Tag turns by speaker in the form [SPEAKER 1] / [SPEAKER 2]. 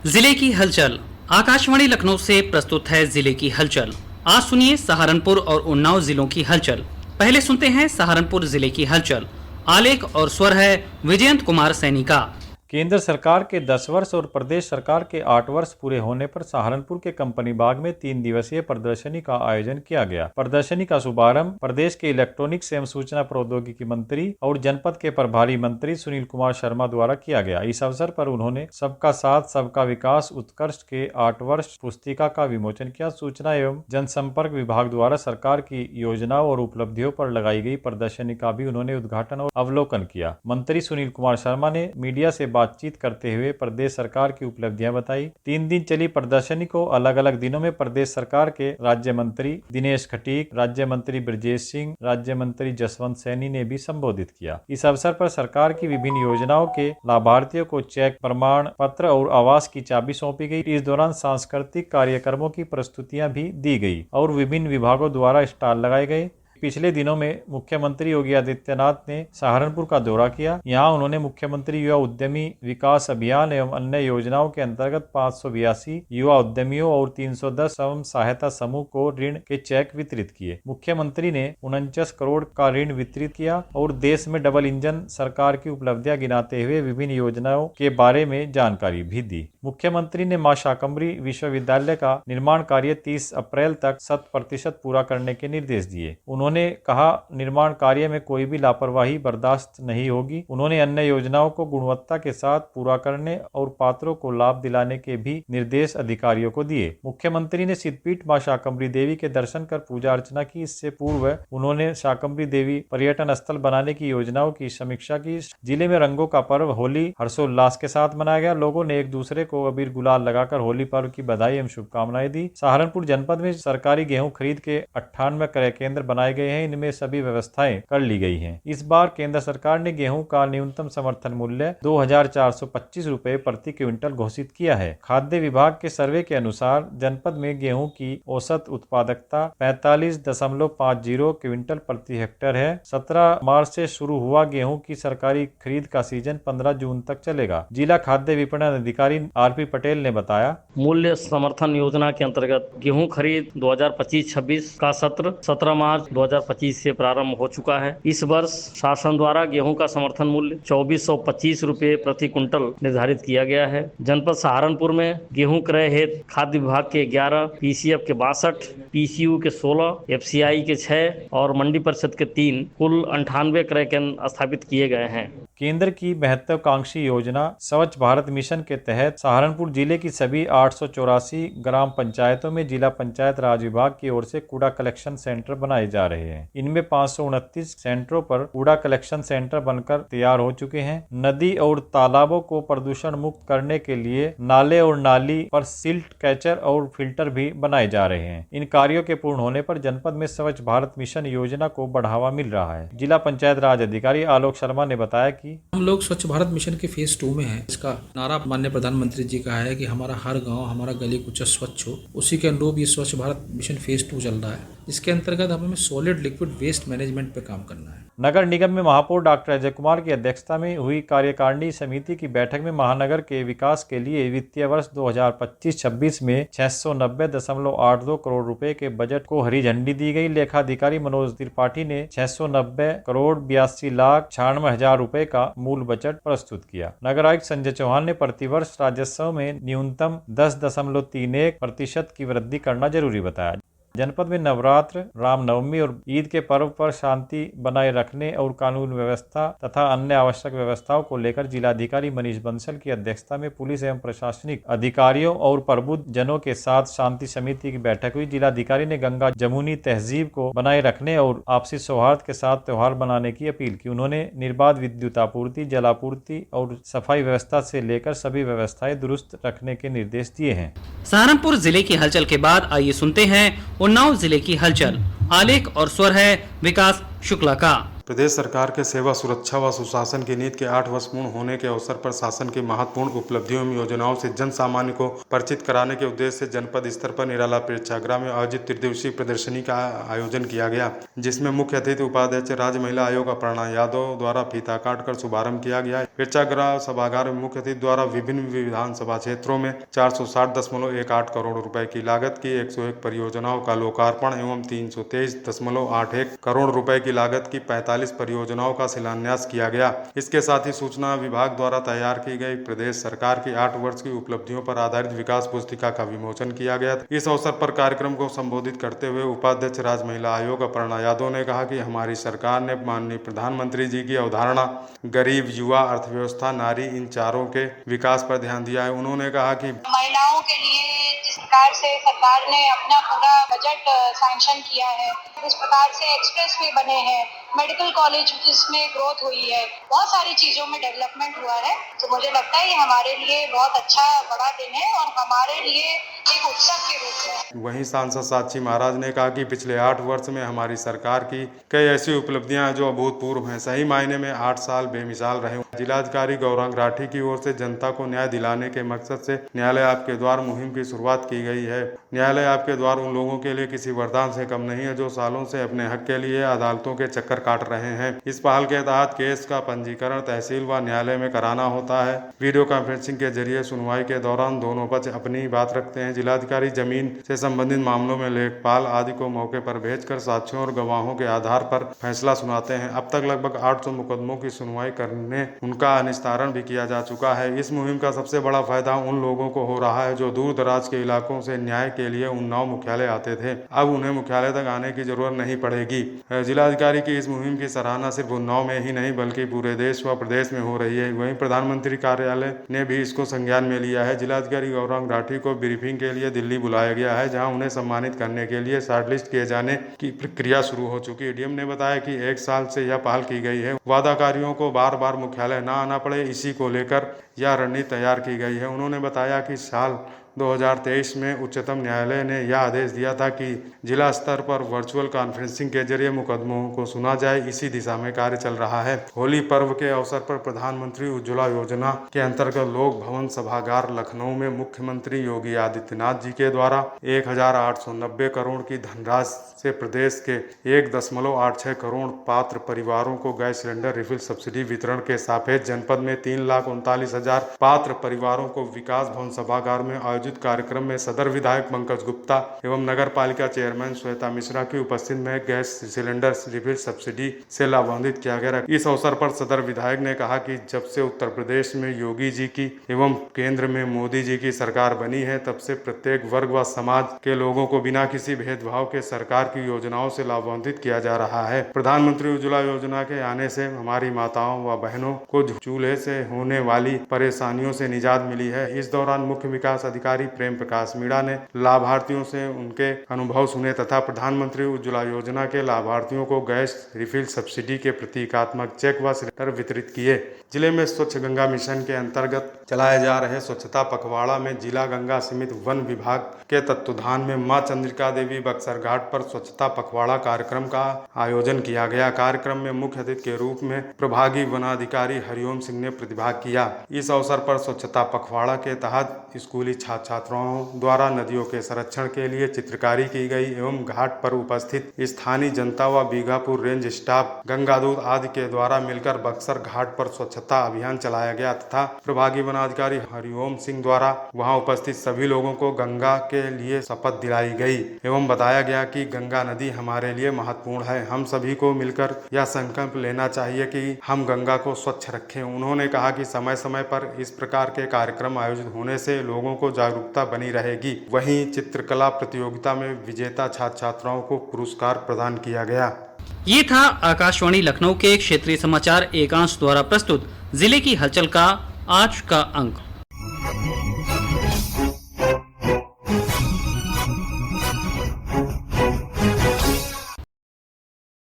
[SPEAKER 1] जिले की हलचल। आकाशवाणी लखनऊ से प्रस्तुत है जिले की हलचल। आज सुनिए सहारनपुर और उन्नाव जिलों की हलचल। पहले सुनते हैं सहारनपुर जिले की हलचल। आलेख और स्वर है विजयंत कुमार सैनी का।
[SPEAKER 2] केंद्र सरकार के 10 वर्ष और प्रदेश सरकार के 8 वर्ष पूरे होने पर सहारनपुर के कंपनी बाग में 3 दिवसीय प्रदर्शनी का आयोजन किया गया। प्रदर्शनी का शुभारंभ प्रदेश के इलेक्ट्रॉनिक्स एवं सूचना प्रौद्योगिकी मंत्री और जनपद के प्रभारी मंत्री सुनील कुमार शर्मा द्वारा किया गया। इस अवसर पर उन्होंने सबका साथ सबका विकास उत्कर्ष के 8 वर्ष पुस्तिका का विमोचन किया। सूचना एवं जनसंपर्क विभाग द्वारा सरकार की योजनाओं और उपलब्धियों पर लगाई गई प्रदर्शनी का भी उन्होंने उद्घाटन और अवलोकन किया। मंत्री सुनील कुमार शर्मा ने मीडिया से बातचीत करते हुए प्रदेश सरकार की उपलब्धियां बताई। 3 दिन चली प्रदर्शनी को अलग अलग दिनों में प्रदेश सरकार के राज्य मंत्री दिनेश खटीक, राज्य मंत्री ब्रजेश सिंह, राज्य मंत्री जसवंत सैनी ने भी संबोधित किया। इस अवसर पर सरकार की विभिन्न योजनाओं के लाभार्थियों को चेक, प्रमाण पत्र और आवास की चाबी सौंपी गई। इस दौरान सांस्कृतिक कार्यक्रमों की प्रस्तुतियां भी दी गई और विभिन्न विभागों द्वारा स्टॉल लगाए गए। पिछले दिनों में मुख्यमंत्री योगी आदित्यनाथ ने सहारनपुर का दौरा किया। यहां उन्होंने मुख्यमंत्री युवा उद्यमी विकास अभियान एवं अन्य योजनाओं के अंतर्गत 582 युवा उद्यमियों और 310 स्वयं सहायता समूह को ऋण के चेक वितरित किए। मुख्यमंत्री ने 49 करोड़ का ऋण वितरित किया और देश में डबल इंजन सरकार की उपलब्धियां गिनाते हुए विभिन्न योजनाओं के बारे में जानकारी भी दी। मुख्यमंत्री ने मां शाकंभरी विश्वविद्यालय का निर्माण कार्य 30 अप्रैल तक 100% पूरा करने के निर्देश दिए। उन्होंने कहा, निर्माण कार्य में कोई भी लापरवाही बर्दाश्त नहीं होगी। उन्होंने अन्य योजनाओं को गुणवत्ता के साथ पूरा करने और पात्रों को लाभ दिलाने के भी निर्देश अधिकारियों को दिए। मुख्यमंत्री ने सिद्धपीठ मां शाकंभरी देवी के दर्शन कर पूजा अर्चना की। इससे पूर्व उन्होंने शाकंभरी देवी पर्यटन स्थल बनाने की योजनाओं की समीक्षा की। जिले में रंगों का पर्व होली हर्षोल्लास के साथ मनाया गया। लोगों ने एक दूसरे को अबीर गुलाल लगाकर होली पर्व की बधाई एवं शुभकामनाएं दी। सहारनपुर जनपद में सरकारी गेहूं खरीद के 98 क्रय केंद्र बनाए गए हैं। इनमें सभी व्यवस्थाएं कर ली गई हैं। इस बार केंद्र सरकार ने गेहूं का न्यूनतम समर्थन मूल्य 2425 रुपए प्रति क्विंटल घोषित किया है। खाद्य विभाग के सर्वे के अनुसार जनपद में गेहूं की औसत उत्पादकता 45.50 क्विंटल प्रति हेक्टेयर है। 17 मार्च से शुरू हुआ गेहूं की सरकारी खरीद का सीजन 15 जून तक चलेगा। जिला खाद्य विपणन अधिकारी आरपी पटेल ने बताया,
[SPEAKER 3] मूल्य समर्थन योजना के अंतर्गत गेहूं खरीद 2025-26 का सत्र 17 मार्च 2025 से प्रारंभ हो चुका है। इस वर्ष शासन द्वारा गेहूं का समर्थन मूल्य 2425 रुपए प्रति कुंटल निर्धारित किया गया है। जनपद सहारनपुर में गेहूं क्रय हेतु खाद्य विभाग के 11, पीसीएफ के 62, पीसीयू के 16, एफसीआई के 6 और मंडी परिषद के 3 कुल 98 क्रय केंद्र स्थापित किए गए हैं।
[SPEAKER 2] केंद्र की महत्वाकांक्षी योजना स्वच्छ भारत मिशन के तहत सहारनपुर जिले की सभी 884 ग्राम पंचायतों में जिला पंचायत राज विभाग की ओर से कूड़ा कलेक्शन सेंटर बनाए जा रहे हैं। इनमें 529 सेंटरों पर कूड़ा कलेक्शन सेंटर बनकर तैयार हो चुके हैं। नदी और तालाबों को प्रदूषण मुक्त करने के लिए नाले और नाली पर सिल्ट कैचर और फिल्टर भी बनाए जा रहे हैं। इन कार्यों के पूर्ण होने पर जनपद में स्वच्छ भारत मिशन योजना को बढ़ावा मिल रहा है। जिला पंचायत राज अधिकारी आलोक शर्मा ने बताया कि
[SPEAKER 4] हम लोग स्वच्छ भारत मिशन के फेज 2 में हैं। इसका नारा माननीय प्रधानमंत्री जी का है कि हमारा हर गांव, हमारा गली कुचरा स्वच्छ हो। उसी के अनुरूप ये स्वच्छ भारत मिशन फेज 2 चल रहा है। इसके अंतर्गत हमें सॉलिड लिक्विड वेस्ट मैनेजमेंट पे काम करना है।
[SPEAKER 2] नगर निगम में महापौर डॉक्टर अजय कुमार की अध्यक्षता में हुई कार्यकारिणी समिति की बैठक में महानगर के विकास के लिए वित्तीय वर्ष 2025-26 में 690.82 करोड़ रुपए के बजट को हरी झंडी दी गई। लेखाधिकारी मनोज त्रिपाठी ने 690 करोड़ 82 लाख 96 हजार रुपए का मूल बजट प्रस्तुत किया। नगर आयुक्त संजय चौहान ने प्रतिवर्ष राजस्व में न्यूनतम 10.31% की वृद्धि करना जरूरी बताया। जनपद में नवरात्र, रामनवमी और ईद के पर्व पर शांति बनाए रखने और कानून व्यवस्था तथा अन्य आवश्यक व्यवस्थाओं को लेकर जिलाधिकारी मनीष बंसल की अध्यक्षता में पुलिस एवं प्रशासनिक अधिकारियों और प्रबुद्ध जनों के साथ शांति समिति की बैठक हुई। जिलाधिकारी ने गंगा जमुनी तहजीब को बनाए रखने और आपसी सौहार्द के साथ त्योहार मनाने की अपील की। उन्होंने निर्बाध विद्युत आपूर्ति, जलापूर्ति और सफाई व्यवस्था से लेकर सभी व्यवस्थाएं दुरुस्त रखने के निर्देश दिए हैं।
[SPEAKER 1] सहारनपुर जिले की हलचल के बाद आइए सुनते हैं उन्नाव जिले की हलचल। आलेख और स्वर है विकास शुक्ला का।
[SPEAKER 5] प्रदेश सरकार के सेवा सुरक्षा व सुशासन की नीति के 8 वर्ष पूर्ण होने के अवसर पर शासन की महत्वपूर्ण उपलब्धियों एवं योजनाओं से जन सामान्य को परिचित कराने के उद्देश्य से जनपद स्तर पर निराला प्रेक्षागृह में आयोजित त्रिदिवसीय प्रदर्शनी का आयोजन किया गया, जिसमें मुख्य अतिथि उपाध्यक्ष राज्य महिला आयोग अपर्णा यादव द्वारा फीता काटकर शुभारंभ किया गया। प्रेक्षागृह सभागार में मुख्य अतिथि द्वारा विभिन्न विधानसभा क्षेत्रों में 460.18 करोड़ रुपए की लागत की 101 परियोजनाओं का लोकार्पण एवं 323.81 करोड़ रुपए की लागत की 45 परियोजनाओं का शिलान्यास किया गया। इसके साथ ही सूचना विभाग द्वारा तैयार की गई प्रदेश सरकार की 8 वर्ष की उपलब्धियों पर आधारित विकास पुस्तिका का विमोचन किया गया। इस अवसर पर कार्यक्रम को संबोधित करते हुए उपाध्यक्ष राज्य महिला आयोग अपर्णा यादव ने कहा कि हमारी सरकार ने माननीय प्रधानमंत्री जी की अवधारणा गरीब, युवा, अर्थव्यवस्था, नारी, इन चारों के विकास पर ध्यान दिया है। उन्होंने कहा कि
[SPEAKER 6] महिलाओं के लिए जिस प्रकार से सरकार ने अपना पूरा बजट सैंक्शन किया है, जिस प्रकार से एक्सप्रेस वे बने हैं, मेडिकल कॉलेज जिसमें ग्रोथ हुई है, बहुत सारी चीजों में डेवलपमेंट हुआ है, तो मुझे लगता है ये हमारे लिए बहुत अच्छा बड़ा दिन है और हमारे लिए एक उत्सव के रूप में।
[SPEAKER 5] वहीं सांसद साक्षी महाराज ने कहा कि पिछले 8 वर्ष में हमारी सरकार की कई ऐसी उपलब्धियां हैं जो अभूतपूर्व हैं। सही मायने में 8 साल बेमिसाल रहे। जिलाधिकारी गौरांग राठी की ओर से जनता को न्याय दिलाने के मकसद से न्यायालय आपके द्वार मुहिम की शुरुआत की गई है। न्यायालय आपके द्वार उन लोगों के लिए किसी वरदान से कम नहीं है जो सालों से अपने हक के लिए अदालतों के चक्कर काट रहे हैं। इस पहल के तहत केस का पंजीकरण तहसील व न्यायालय में कराना होता है। वीडियो कॉन्फ्रेंसिंग के जरिए सुनवाई के दौरान दोनों पक्ष अपनी बात रखते हैं। जिलाधिकारी जमीन से संबंधित मामलों में लेखपाल आदि को मौके पर भेजकर साक्ष्यों और गवाहों के आधार पर फैसला सुनाते हैं। अब तक लगभग 800 मुकदमों की सुनवाई करने उनका निस्तारण भी किया जा चुका है। इस मुहिम का सबसे बड़ा फायदा उन लोगों को हो रहा है जो दूर दराज के इलाकों से न्याय के लिए उन्नाव मुख्यालय आते थे। अब उन्हें मुख्यालय तक आने की जरूरत नहीं पड़ेगी। जिलाधिकारी की इस मुहिम की सराहना सिर्फ उन्नाव में ही नहीं बल्कि पूरे देश व प्रदेश में हो रही है। वहीं प्रधानमंत्री कार्यालय ने भी इसको संज्ञान में लिया है। जिलाधिकारी गौरांग राठी को ब्रीफिंग के लिए दिल्ली बुलाया गया है, जहां उन्हें सम्मानित करने के लिए शॉर्टलिस्ट किए जाने की प्रक्रिया शुरू हो चुकी है। डीएम ने बताया कि 1 साल से यह पहल की गई है। वादाकारियों को बार बार मुख्यालय न आना पड़े, इसी को लेकर यह रणनीति तैयार की गई है। उन्होंने बताया कि साल 2023 में उच्चतम न्यायालय ने यह आदेश दिया था कि जिला स्तर पर वर्चुअल कॉन्फ्रेंसिंग के जरिए मुकदमों को सुना जाए। इसी दिशा में कार्य चल रहा है। होली पर्व के अवसर पर प्रधानमंत्री उज्ज्वला योजना के अंतर्गत लोक भवन सभागार लखनऊ में मुख्यमंत्री योगी आदित्यनाथ जी के द्वारा 1890 करोड़ की धनराशि से प्रदेश के 1.86 करोड़ पात्र परिवारों को गैस सिलेंडर रिफिल सब्सिडी वितरण के सापेक्ष जनपद में 3,39,000 पात्र परिवारों को विकास भवन सभागार में आयोजित कार्यक्रम में सदर विधायक पंकज गुप्ता एवं नगर पालिका चेयरमैन श्वेता मिश्रा की उपस्थिति में गैस सिलेंडर रिफिल सब्सिडी से लाभान्वित किया गया। इस अवसर पर सदर विधायक ने कहा कि जब से उत्तर प्रदेश में योगी जी की एवं केंद्र में मोदी जी की सरकार बनी है, तब से प्रत्येक वर्ग व समाज के लोगों को बिना किसी भेदभाव के सरकार की योजनाओं से लाभान्वित किया जा रहा है। प्रधानमंत्री उज्ज्वला योजना के आने से हमारी माताओं व बहनों को चूल्हे से होने वाली परेशानियों से निजात मिली है। इस दौरान मुख्य विकास अधिकारी प्रेम प्रकाश मीणा ने लाभार्थियों से उनके अनुभव सुने तथा प्रधानमंत्री उज्ज्वला योजना के लाभार्थियों को गैस रिफिल सब्सिडी के प्रतीकात्मक चेक व सिलेंडर वितरित किए। जिले में स्वच्छ गंगा मिशन के अंतर्गत चलाए जा रहे स्वच्छता पखवाड़ा में जिला गंगा समिति वन विभाग के तत्वाधान में मां चंद्रिका देवी बक्सर घाट पर स्वच्छता पखवाड़ा कार्यक्रम का आयोजन किया गया। कार्यक्रम में मुख्य अतिथि के रूप में प्रभागी वनाधिकारी हरिओम सिंह ने प्रतिभाग किया। इस अवसर पर स्वच्छता पखवाड़ा के तहत स्कूली छात्र छात्राओं द्वारा नदियों के संरक्षण के लिए चित्रकारी की गई एवं घाट पर उपस्थित स्थानीय जनता व बीघापुर रेंज स्टाफ, गंगा दूत आदि के द्वारा मिलकर बक्सर घाट पर स्वच्छता अभियान चलाया गया तथा प्रभागी वनाधिकारी हरिओम सिंह द्वारा वहां उपस्थित सभी लोगों को गंगा के लिए शपथ दिलाई गई एवं बताया गया कि गंगा नदी हमारे लिए महत्वपूर्ण है। हम सभी को मिलकर यह संकल्प लेना चाहिए कि हम गंगा को स्वच्छ रखें। उन्होंने कहा कि समय समय पर इस प्रकार के कार्यक्रम आयोजित होने से लोगों को जागरूकता बनी रहेगी। वहीं चित्रकला प्रतियोगिता में विजेता छात्र छात्राओं को पुरस्कार प्रदान किया गया।
[SPEAKER 1] ये था आकाशवाणी लखनऊ के क्षेत्रीय समाचार एकांश द्वारा प्रस्तुत जिले की हलचल का आज का अंक।